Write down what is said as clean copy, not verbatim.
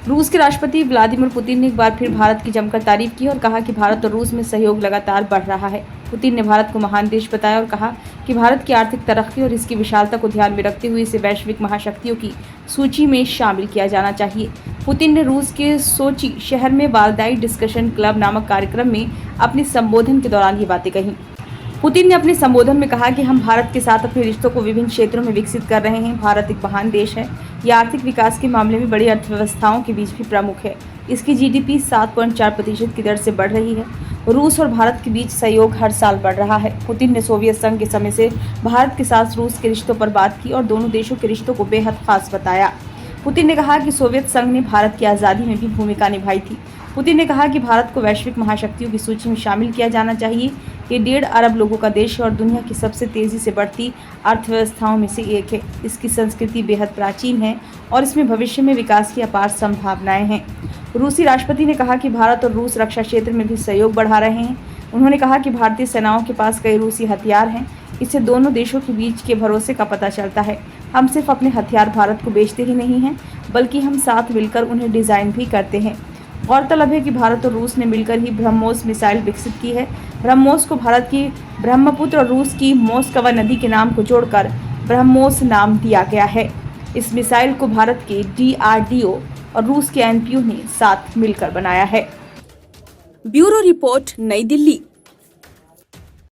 रूस के राष्ट्रपति व्लादिमीर पुतिन ने एक बार फिर भारत की जमकर तारीफ की और कहा कि भारत और रूस में सहयोग लगातार बढ़ रहा है। पुतिन ने भारत को महान देश बताया और कहा कि भारत की आर्थिक तरक्की और इसकी विशालता को ध्यान में रखते हुए इसे वैश्विक महाशक्तियों की सूची में शामिल किया जाना चाहिए। पुतिन ने रूस के सोची शहर में वालदाई डिस्कशन क्लब नामक कार्यक्रम में अपने संबोधन के दौरान ये बातें कही। पुतिन ने अपने संबोधन में कहा कि हम भारत के साथ अपने रिश्तों को विभिन्न क्षेत्रों में विकसित कर रहे हैं। भारत एक महान देश है। यह आर्थिक विकास के मामले में बड़ी अर्थव्यवस्थाओं के बीच भी प्रमुख है। इसकी जीडीपी 7.4% की दर से बढ़ रही है। रूस और भारत के बीच सहयोग हर साल बढ़ रहा है। पुतिन ने सोवियत संघ के समय से भारत के साथ रूस के रिश्तों पर बात की और दोनों देशों के रिश्तों को बेहद खास बताया। पुतिन ने कहा कि सोवियत संघ ने भारत की आज़ादी में भी भूमिका निभाई थी। पुतिन ने कहा कि भारत को वैश्विक महाशक्तियों की सूची में शामिल किया जाना चाहिए। ये 1.5 अरब लोगों का देश है और दुनिया की सबसे तेज़ी से बढ़ती अर्थव्यवस्थाओं में से एक है। इसकी संस्कृति बेहद प्राचीन है और इसमें भविष्य में विकास की अपार संभावनाएं हैं। रूसी राष्ट्रपति ने कहा कि भारत और रूस रक्षा क्षेत्र में भी सहयोग बढ़ा रहे हैं। उन्होंने कहा कि भारतीय सेनाओं के पास कई रूसी हथियार हैं। इससे दोनों देशों के बीच के भरोसे का पता चलता है। हम सिर्फ अपने हथियार भारत को बेचते ही नहीं हैं, बल्कि हम साथ मिलकर उन्हें डिज़ाइन भी करते हैं। गौरतलब है कि भारत और रूस ने मिलकर ही ब्रह्मोस मिसाइल विकसित की है। ब्रह्मोस को भारत की ब्रह्मपुत्र और रूस की मोस्कवा नदी के नाम को जोड़कर ब्रह्मोस नाम दिया गया है। इस मिसाइल को भारत के DRDO और रूस के NPU ने साथ मिलकर बनाया है। ब्यूरो रिपोर्ट, नई दिल्ली।